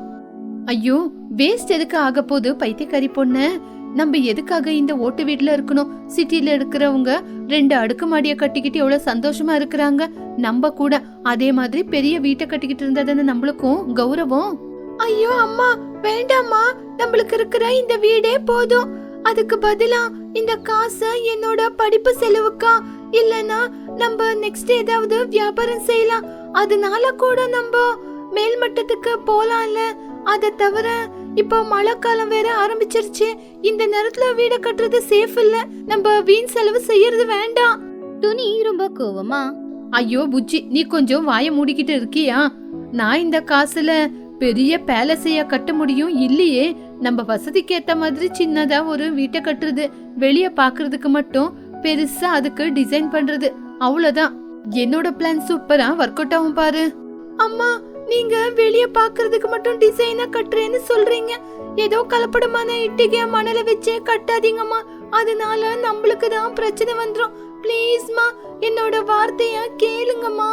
ஐயோ, வேஸ்ட் எதுக்கு ஆக போகுது பைத்தியக்காரி பொண்ணு. நம்ம எதுக்காக இந்த ஓட்டு வீட்டுல இருக்கணும்? சிட்டில இருக்கிறவங்க 2 அடுக்குமாடியை கட்டிக்கிட்டு எவ்வளவு சந்தோஷமா இருக்கிறாங்க. நம்ம கூட அதே மாதிரி பெரிய வீட்டை கட்டிக்கிட்டு இருந்தா நம்மளுக்கும் கௌரவம். ஐயோ அம்மா, வேண்டாமா, நம்மளுக்கு இருக்கிற இந்த வீடே போதும். அதுக்கு பதிலா இந்த காசை என்னோட படிப்பு செலவுக்கா, இல்லனா நம்ம நெக்ஸ்ட் ஏதாவது வியாபாரம் செய்யலாம். அதனால கூட நம்ம மேல்மட்டத்துக்கு போலாம்ல. அதை தவிர இப்போ மழைக்காலம் வேற ஆரம்பிச்சிருச்சு. இந்த நேரத்துல வீட கட்டுறது சேஃப் இல்ல. நம்ம வீண் செலவு செய்யறது வேண்டாம். துணி ரொம்ப கோவமா, ஐயோ புஜ்ஜி, நீ கொஞ்சம் வாய மூடிக்கிட்டு இருக்கியா? நான் இந்த காசுல பெரிய பேலஸையா கட்ட முடியும்? இல்லையே. நம்ம வசதிக்கு ஏத்த மாதிரி சின்னதா ஒரு வீட்டை கட்டுறது, வெளிய பாக்குறதுக்கு மட்டும் பெருசா அதுக்கு டிசைன் பண்றது, அவ்வளவுதான். என்னோட பிளான் சூப்பரா ஒர்க் அவுட் ஆகும் பாரு. அம்மா, நீங்க வெளிய பாக்குறதுக்கு மட்டும் டிசைனா கட்டுறேன்னு சொல்றீங்க. ஏதோ கலப்படமான இட்டிகை மணல வச்சு கட்டாதீங்கம்மா, அதனால நம்மளுக்கு தான் பிரச்சனை வந்துரும். ப்ளீஸ்மா, என்னோட வார்த்தைய கேளுங்கம்மா.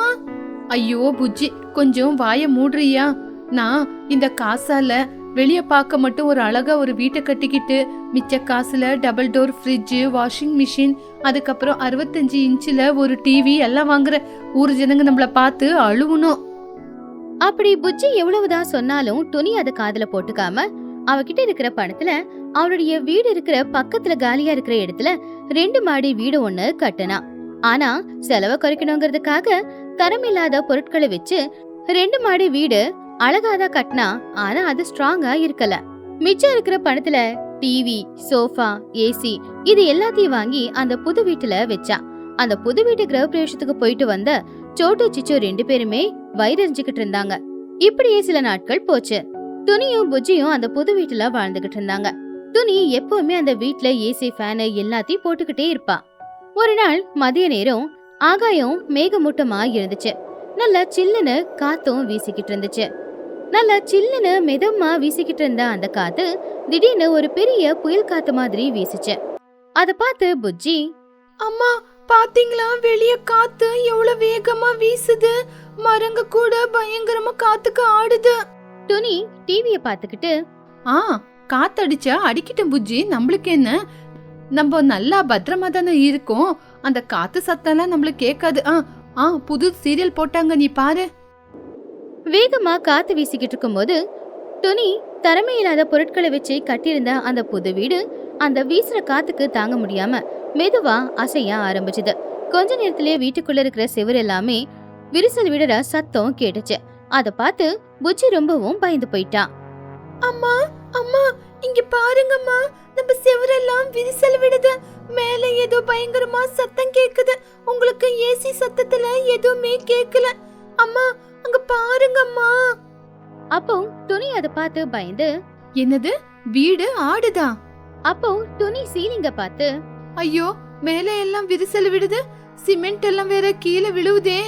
ஐயோ புஜ்ஜி, கொஞ்சம் வாய மூடுறியா? நான் இந்த காசால வெளிய பார்க்க மட்டும் ஒரு அழகா ஒரு வீட்டை கட்டிக்கிட்டு மிச்ச காசுல double door fridge, washing machine, அதுக்கப்புறம் 65 இன்ச்சில் ஒரு டிவி எல்லாம் வாங்குற. ஊர் ஜனங்க நம்மள பார்த்து அழுவணும். அப்படி புஜ்ஜி எவ்வளவுதான் சொன்னாலும் துணி அதை காதுல போட்டுக்காம அவகிட்ட இருக்கிற பணத்துல அவளுடைய வீடு இருக்கிற பக்கத்துல காலியா இருக்கிற இடத்துல 2 மாடி வீடு ஒண்ணு கட்டுனா. ஆனா செலவை குறைக்கணுங்கிறதுக்காக தரமில்லாத பொருட்களை வச்சு 2 மாடி வீடு அழகாதான் கட்டினா. ஆனா அது ஸ்ட்ராங்கா இருக்கல. மிச்சம் இருக்கிற பணத்துல டிவி, சோஃபா, ஏசி இது எல்லாத்தையும் வாங்கி அந்த புது வீட்டுல வச்சா. அந்த புது வீட்டு கிரகப்பிரவேசத்துக்கு போயிட்டு வந்த சோட்டு சிச்சு 2 பேருமே வயிறறிஞ்சுக்கிட்டு இருந்தாங்க. இப்படியே சில நாட்கள் போச்சு. துணியும் புஜ்ஜியும் அந்த புது வீட்டுல வாழ்ந்துகிட்டு இருந்தாங்க. துணி எப்பவுமே அந்த வீட்டுல ஏசி, ஃபேனு எல்லாத்தையும் போட்டுக்கிட்டே இருப்பா. ஒரு நாள் மதிய நேரம் ஆகாயம் மேகமூட்டமா இருந்துச்சு. நல்லா சில்லுன்னு காத்தும் வீசிக்கிட்டு இருந்துச்சு. நல்லா சில்லுன்னு மெதமா வீசிக்கிட்டு இருந்த அந்த காத்து திடீர்னு ஒரு பெரிய புயல் காத்து மாதிரி வீசிச்சு. அத பார்த்து புஜ்ஜி, அம்மா பாத்தீங்களா, வெளிய காத்து எவ்வளவு வேகமா வீசுது. மரங்க கூட பயங்கரமா காத்துக்கு ஆடுது. துணி டிவிய பாத்துக்கிட்டு, காத்தடிச்சா அடிக்கிட்டும் புஜ்ஜி, நம்மளுக்கு என்ன, நம்ம நல்லா பத்திரமா தானே இருக்கோம். அந்த காத்து சத்தம்லாம் நம்மளுக்கு கேட்காது. புது சீரியல் போட்டாங்க, நீ பாரு. வேகமா காத்து வீசிக்கிட்டு இருக்கும்போது துணி தரமையில்லாத பொருட்களை வச்சு கட்டியிருந்த அந்த புது வீடு அந்த வீசுற காத்துக்கு தாங்க முடியாம மெதுவா அசைய ஆரம்பிச்சது. கொஞ்ச நேரத்திலேயே வீட்டுக்குள்ள இருக்கிற செவர் எல்லாமே விரிசல் விடுற சத்தம் கேட்டுச்சு. அத பார்த்து புச்சி ரொம்பவும் பயந்து போயிட்டா. அம்மா அம்மா, இங்க பாருங்கம்மா, நம்ம செவரெல்லாம் விரிசல் விடுது. மேல ஏதோ பயங்கரமா சத்தம் கேக்குது. உங்களுக்கு ஏசி சத்தத்துல எதுவுமே கேக்கல. அம்மா அங்க பாருங்கம்மா. அப்போ துணி அத பார்த்து பயந்து, என்னது, வீடு ஆடுதா? அப்போ துணி சீலிங்க பார்த்து, ஐயோ, மேல எல்லாம் விரிசல் விடுது, சிமெண்ட் எல்லாம் வேற கீழே விழுவுதே.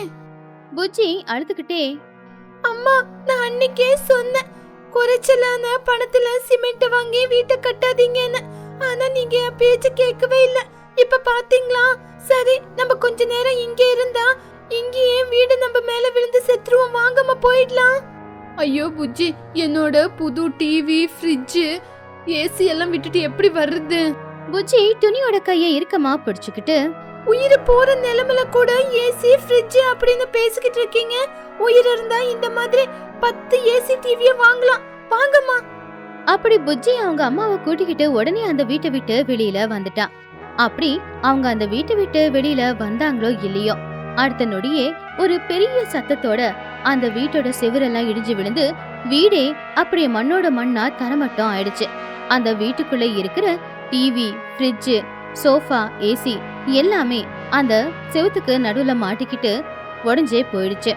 புச்சி அழுதுகிட்டே, அம்மா, நான் அன்னைக்கே சொன்னேன் குறைச்சலான பணத்துல சிமெண்ட் வாங்கி வீட்டை கட்டாதீங்கன்னு. ஆனா நீங்க என் பேச்சு கேட்கவே இல்ல. இப்ப பாத்தீங்களா? சரி, நம்ம கொஞ்ச நேரம் இங்க இருந்தா இங்கேயே வீடு நம்ம மேல விழுந்து செத்துருவோம். வாங்கம்மா போயிடலாம். ஐயோ புஜ்ஜி, என்னோட புது டிவி, ஃப்ரிட்ஜ், ஏசி எல்லாம் விட்டுட்டு எப்படி வருது? புஜ்ஜி துணியோட கையை இறுக்கமா பிடிச்சுக்கிட்டு, உயிர் போற நிலைமையில கூட ஏசி, ஃப்ரிட்ஜ் அப்படின்னு பேசிக்கிட்டு இருக்கீங்க. உயிர் இருந்தா இந்த மாதிரி 10 ஏசி டிவிய வாங்கலாம். வாங்கம்மா. அப்படி புஜ்ஜி அவங்க அம்மாவை கூட்டிக்கிட்டு உடனே அந்த வீட்டை விட்டு வெளியில வந்துட்டா. அப்படி அவங்க அந்த வீட்டை விட்டு வெளியில வந்தாங்களோ இல்லையோ, அடுத்த நொடியே ஒரு பெரிய சத்தத்தோட அந்த வீட்டோட செவரெல்லாம் இடிஞ்சு விழுந்து வீடே அப்படியே மண்ணோட மண்ணா தரமட்டம் ஆயிடுச்சு. அந்த வீட்டுக்குள்ள இருக்கிற டிவி, ஃப்ரிட்ஜ், சோஃபா, ஏசி எல்லாமே அந்த செவுத்துக்கு நடுவுல மாட்டிக்கிட்டு உடஞ்சே போயிடுச்சு.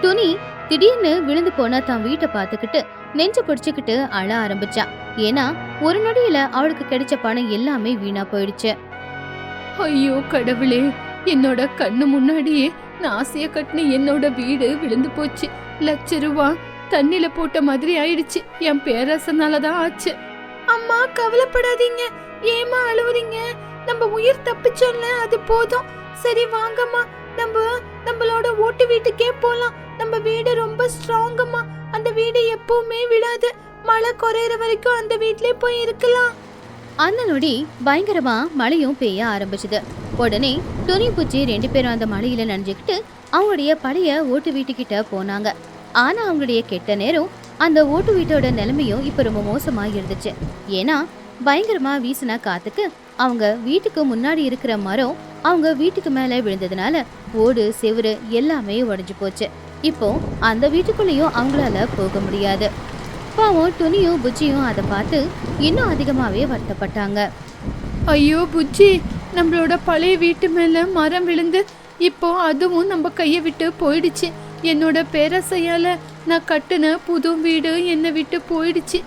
துணி திடீர்னு விழுந்து போன தான் வீட்டை பார்த்துக்கிட்டு நெஞ்சு பிடிச்சுக்கிட்டு அழ ஆரம்பிச்சா. ஏன்னா ஒரு நொடியில அவளுக்கு கிடைச்ச பணம் எல்லாமே வீணா போயிடுச்சு. ஐயோ கடவுளே, என்னோட கண்ணு முன்னாடியே நான் ஆசைய கட்டின என்னோட வீடு விழுந்து போச்சு. ₹1,00,000 தண்ணில போட்ட மாதிரி ஆயிடுச்சு. என் பேராசனாலதான் ஆச்சு. அம்மா கவலைப்படாதீங்க, ஏமா அழுவுறீங்க? நம்ம உயிர் தப்பிச்சோம்ல, அது போதும். சரி வாங்கம்மா, நம்மளோட ஓட்டு வீட்டுக்கே போலாம். நம்ம வீடு ரொம்ப ஸ்ட்ராங்கம்மா, அந்த வீடு எப்பவுமே விடாது. மழை குறையிற வரைக்கும் அந்த வீட்லயே போய் இருக்கலாம். அந்த நொடி பயங்கரமா மழையும் பெய்ய ஆரம்பிச்சுது. உடனே துணி பூச்சி 2 பேரும் அந்த மழையில நனைஞ்சுக்கிட்டு அவங்களுடைய பழைய ஓட்டு வீட்டுக்கிட்ட போனாங்க. ஆனா அவங்களுடைய கெட்ட நேரம் அந்த ஓட்டு வீட்டோட நிலைமையும் இப்ப ரொம்ப மோசமா இருந்துச்சு. ஏன்னா பயங்கரமா வீசின காத்துக்கு அவங்க வீட்டுக்கு முன்னாடி இருக்கிற மரம் அவங்க வீட்டுக்கு மேல விழுந்ததுனால ஓடு செவுரு எல்லாமே உடைஞ்சு போச்சு. இப்போ அந்த வீட்டுக்குள்ளேயும் அவங்களால போக முடியாது. பாவம் துணியும் புஜ்ஜியும் அதை பார்த்து இன்னும் அதிகமாவே வருத்தப்பட்டாங்க. ஐயோ புஜ்ஜி, நம்மளோட பழைய வீட்டு மேல மரம் விழுந்து இப்போ அதுவும் நம்ம கையை விட்டு போயிடுச்சு. என்னோட பேராசையால நான் கட்டுன புது வீடு என்னை விட்டு போயிடுச்சு.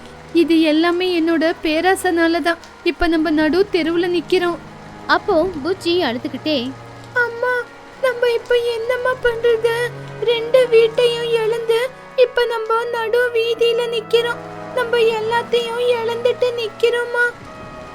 இது எல்லாமே என்னோட பேராசனால தான். இப்ப நம்ம நடு தெருவுல நிக்கிறோம். அப்போ புஜ்ஜி அழுதுகிட்டே, அம்மா நம்ம இப்ப என்னம்மா பண்றது? 2 வீட்டையும் இழந்து இப்ப நம்ம நடு வீதியில நிக்கிறோம். நம்ம எல்லாத்தையும் இழந்துட்டு நிக்கிறோமா?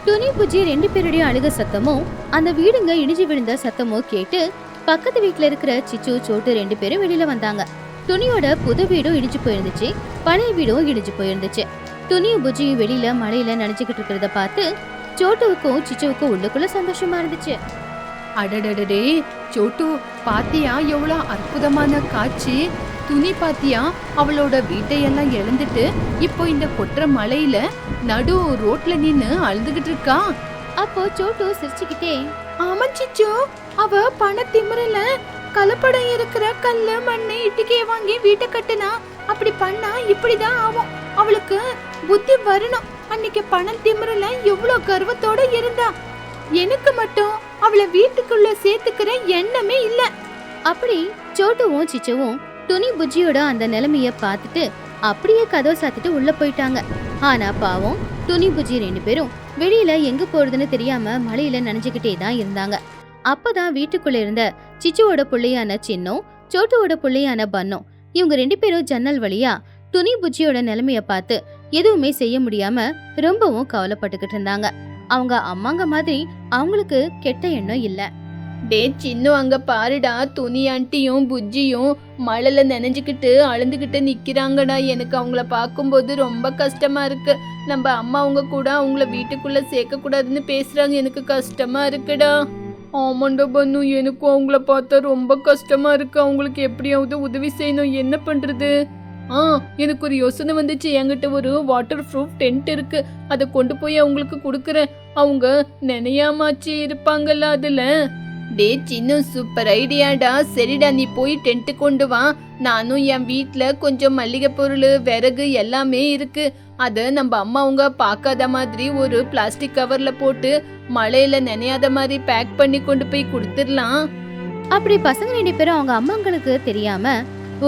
துணி புஜ்ஜி 2 பேருடைய அழுக சத்தமும் அந்த வீடுங்க இடிஞ்சு விழுந்த சத்தமும் கேட்டு பக்கத்து வீட்டுல இருக்கிற சிச்சு சோட்டு 2 பேரும் வெளியில வந்தாங்க. துணியோட புது வீடும் இடிஞ்சு போயிருந்துச்சு, பழைய வீடும் இடிஞ்சு போயிருந்துச்சு. துணியும் புஜ்ஜியும் வெளியில மழையில நினைச்சுக்கிட்டு இருக்கிறத பார்த்து சோட்டுவுக்கும் சிச்சுவுக்கும் உள்ளுக்குள்ள சந்தோஷமா இருந்துச்சு. அடடடடே சோட்டு, பாத்தியா எவ்வளவு அற்புதமான காட்சி? துணி பாத்தியா, அவளோட வீட்டையெல்லாம் இழந்துட்டு இப்போ இந்த கொற்ற மழையில நடு ரோட்ல நின்னு அழுதுகிட்டு இருக்கா. அப்போ சோட்டு சிரிச்சுக்கிட்டே, ஆமா சிச்சு, அவ பண திமிரல கலப்படம் இருக்கிற கல்லு மண்ணு இட்டுக்கே வாங்கி வீட்டை கட்டுனா. அப்படி பண்ணா இப்படிதான் ஆகும். அவளுக்கு புத்தி வரணும். அன்னைக்கு பணம் திமிரல எவ்வளவு கர்வத்தோட இருந்தா. எனக்கு மட்டும் அவளை வீட்டுக்குள்ள சேர்த்துக்கிற எண்ணமே இல்ல. அப்படி சோட்டுவும் சிச்சுவும் துணி புஜ்ஜியோட அந்த நிலைமைய பார்த்துட்டு அப்படியே கதவை சாத்திட்டு உள்ள போயிட்டாங்க. ஆனா பாவம் துணி புஜ்ஜி 2 பேரும் வெளியில எங்க போறதுன்னு தெரியாம மழையில நனைஞ்சுக்கிட்டே தான் இருந்தாங்க. அப்பதான் வீட்டுக்குள்ள இருந்த சிச்சுவோட புள்ளையான சின்னும் சோட்டுவோட புள்ளையான பன்னும் இவங்க 2 பேரும் ஜன்னல் வழியா துணி புஜ்ஜியோட நிலைமைய பார்த்து எதுவுமே செய்ய முடியாம ரொம்பவும் கவலைப்பட்டுக்கிட்டு இருந்தாங்க. அவங்க அம்மாங்க மாதிரி அவங்களுக்கு கெட்ட எண்ணம் இல்ல. டே சின்னு, அங்க பாருடா, துணி ஆண்டியும் புஜ்ஜியும் மழைல நனைஞ்சுக்கிட்டு அழுந்துகிட்டு நிக்கிறாங்கடா. எனக்கு அவங்கள பார்க்கும்போது ரொம்ப கஷ்டமா இருக்கு. நம்ம அம்மா அவங்க கூட அவங்கள வீட்டுக்குள்ள சேர்க்க கூடாதுன்னு பேசுறாங்க. எனக்கு கஷ்டமா இருக்குடா. ஆமாண்டா பன்னு, எனக்கும் அவங்கள பார்த்தா ரொம்ப கஷ்டமா இருக்கு. அவங்களுக்கு எப்படியாவது உதவி செய்யணும். என்ன பண்றது? எனக்கு ஒரு யோசனை வந்துச்சு. என்கிட்ட ஒரு வாட்டர் ப்ரூஃப் டென்ட் இருக்கு. அதை கொண்டு போய் அவங்களுக்கு கொடுக்குறேன். அவங்க நினையாமாச்சு இருப்பாங்கல்ல அதுல. டே சின்ன, சூப்பர் ஐடியாடா. சரிடா, நீ போய் டென்ட் கொண்டு வா. நானும் என் வீட்டுல கொஞ்சம் மல்லிகை பொருள் விறகு எல்லாமே இருக்கு. அத நம்ம அம்மா அவங்க பார்க்காத மாதிரி ஒரு பிளாஸ்டிக் கவர்ல போட்டு மழையில நினையாத மாதிரி பேக் பண்ணி கொண்டு போய் கொடுத்துடலாம். அப்படி பசங்க 2 பேரும் அவங்க அம்மாங்களுக்கு தெரியாம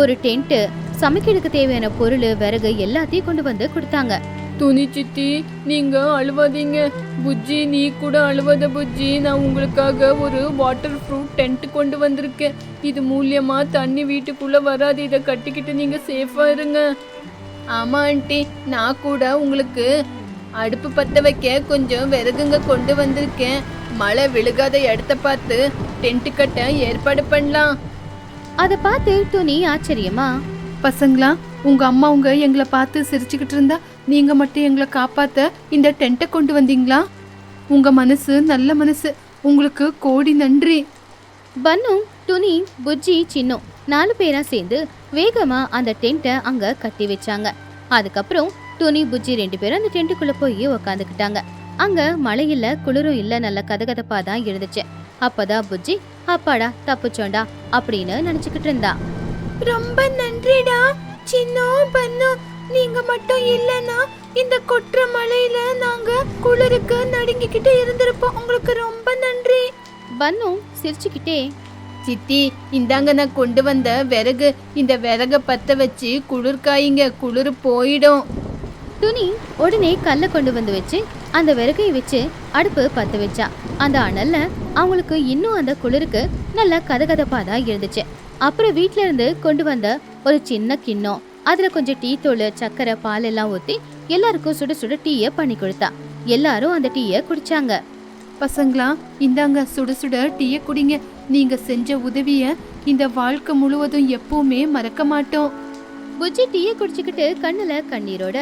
ஒரு டென்ட், சமைக்கிறதுக்கு தேவையான பொருள் விறகு எல்லாத்தையும் கொண்டு வந்து கொடுத்தாங்க. துணி சித்தி, நீங்க அழுவாதீங்க. புஜ்ஜி, நீ கூட அழுவாத புஜ்ஜி. நான் உங்களுக்காக ஒரு வாட்டர் ப்ரூஃப் டென்ட் கொண்டு வந்திருக்கேன். இது மூலியமா தண்ணி வீட்டுக்குள்ள வராது. இதை கட்டிக்கிட்டு நீங்க சேஃபா இருங்க. ஆமா ஆண்டி, நான் கூட உங்களுக்கு அடுப்பு பத்த வைக்க கொஞ்சம் விறகுங்க கொண்டு வந்திருக்கேன். மழை விழுகாத இடத்த பார்த்து டென்ட் கட்ட ஏற்பாடு பண்ணலாம். அதை பார்த்து துணி ஆச்சரியமா, பசங்களா, உங்க அம்மா அவங்க எங்களை பார்த்து சிரிச்சுக்கிட்டு இருந்தா நீங்க மட்டும் எங்களை காப்பாத்த இந்த டென்ட்டை கொண்டு வந்தீங்களா? உங்க மனசு நல்ல மனசு. உங்களுக்கு கோடி நன்றி. பன்னு, துணி, புஜ்ஜி, சின்னும் 4 பேரா சேர்ந்து வேகமா அந்த டென்ட்டை அங்க கட்டி வச்சாங்க. அதுக்கப்புறம் துணி புஜ்ஜி 2 பேரும் அந்த டென்ட்டுக்குள்ள போய் உக்காந்துக்கிட்டாங்க. அங்க மழை இல்ல, குளிரும் இல்ல, நல்ல கதகதப்பா தான் இருந்துச்சு. அப்பதான் புஜ்ஜி அப்பாடா தப்புச்சோண்டா அப்படின்னு நினைச்சுக்கிட்டு இருந்தா. ரொம்ப நன்றிடா சின்னோ பன்னு. நீங்க மட்டும் இல்லனா இந்த கொற்ற மழையில நாங்க குளிருக்கு நடுங்கிக்கிட்டு இருந்திருப்போம். உங்களுக்கு ரொம்ப நன்றி. பன்னு சிரிச்சுக்கிட்டே, சித்தி, இந்தாங்க நான் கொண்டு வந்த விறகு. இந்த விறக பத்த வச்சு குளிர் காயுங்க, குளிர் போயிடும். துணி உடனே கல்ல கொண்டு வந்து வச்சு அந்த விறகையை வச்சு அடுப்பு பத்த வச்சா. அந்த அனல்ல அவங்களுக்கு இன்னும் அந்த குளிருக்கு நல்ல கதகதப்பா தான் இருந்துச்சு. அப்புறம் வீட்ல இருந்து கொண்டு வந்த ஒரு சின்ன கிண்ணம், அதுல கொஞ்சம் டீ தூள், சக்கரை, பால் எல்லாம் ஊத்தி எல்லாருக்கும் சுட சுட டீய பண்ணி கொடுத்தா. எல்லாரும் அந்த டீய குடிச்சாங்க. பசங்களா, இந்தாங்க சுட சுட டீய குடிங்க. நீங்க செஞ்ச உதவிய இந்த வாழ்க்கை முழுவதும் எப்பவுமே மறக்க மாட்டோம். புஜ்ஜி டீய குடிச்சுக்கிட்டு கண்ணுல கண்ணீரோட,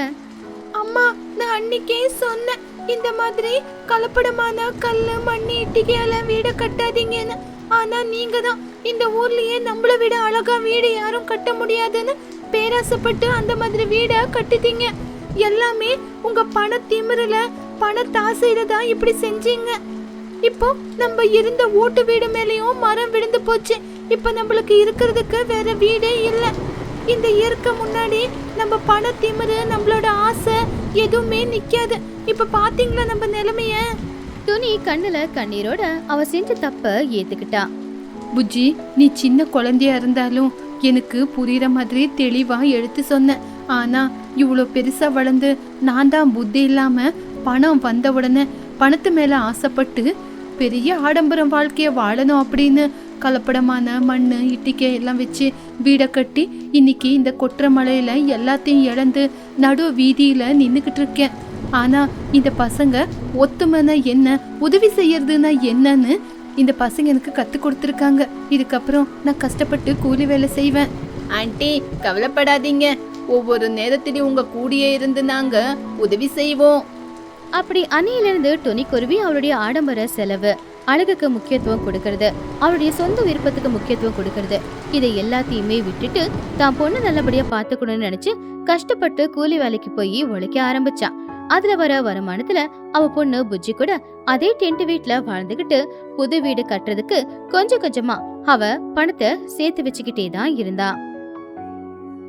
அம்மா, நான் அன்னைக்கே சொன்னேன் இந்த மாதிரி கலப்படமான கல்லு மண்ணு இட்டிகையால வீட கட்டாதீங்கன்னு. ஆனா நீங்க தான் இந்த ஊர்லயே நம்மள விட அழகா வீடு யாரும் கட்ட முடியாதுன்னு பேராசைப்பட்டு அந்த மாதிரி வீட கட்டிட்டீங்க. எல்லாமே உங்க பண திமிரல, பண தாசையில தான் இப்படி செஞ்சீங்க. இப்போ நம்ம இருந்த ஓட்டு வீடு மேலேயும் மரம் விழுந்து போச்சு. இப்ப நம்மளுக்கு இருக்கிறதுக்கு வேற வீடே இல்லை. இந்த இயற்கை முன்னாடி நம்ம பண திமிரு, நம்மளோட ஆசை எதுவுமே நிக்காது. இப்ப பாத்தீங்களா நம்ம நிலைமைய? துணி கண்ணுல கண்ணீரோட அவ செஞ்ச தப்ப ஏத்துக்கிட்டா. புஜ்ஜி, நீ சின்ன குழந்தையா இருந்தாலும் எனக்கு புரியுற மாதிரி தெளிவா எடுத்து சொன்ன. ஆனா இவ்வளோ பெருசா வளர்ந்து நான் தான் புத்தி இல்லாம பணம் வந்த உடனே பணத்து மேல ஆசைப்பட்டு பெரிய ஆடம்பரம் வாழ்க்கைய வாழணும் அப்படின்னு கலப்படமான மண்ணு இட்டிக்கை எல்லாம் வச்சு வீடை கட்டி இன்னைக்கு இந்த கொற்ற மலையில எல்லாத்தையும் இழந்து நடு வீதியில நின்னுக்கிட்டு இருக்கேன். ஆனா இந்த பசங்க ஒத்துமைனா என்ன, உதவி செய்யறதுன்னா என்னன்னு இந்த பசங்க எனக்கு கத்து கொடுத்துருக்காங்க. இதுக்கப்புறம் நான் கஷ்டப்பட்டு கூலி வேலை செய்வேன். ஆண்டி, கவலைப்படாதீங்க. ஒவ்வொரு நேரத்திலையும் உங்க கூடியே இருந்து நாங்க உதவி செய்வோம். அப்படி அன்னையிலிருந்து துணி குருவி அவளுடைய ஆடம்பர செலவு, அழகுக்கு முக்கியத்துவம் கொடுக்கறது, அவளுடைய சொந்த விருப்பத்துக்கு முக்கியத்துவம் கொடுக்கறது, இதை எல்லாத்தையுமே விட்டுட்டு தான் பொண்ணு நல்லபடியா பாத்துக்கணும்னு நினைச்சு கஷ்டப்பட்டு கூலி வேலைக்கு போய் உழைக்க ஆரம்பிச்சான். அதுல வர வருமானத்துல அவ பொண்ணு புஜ்ஜி கூட அதே டென்ட் வீட்டுல வாழ்ந்துகிட்டு புது வீடு கட்டுறதுக்கு கொஞ்சம் கொஞ்சமா அவ பணத்தை சேர்த்து வச்சுக்கிட்டே தான் இருந்தா.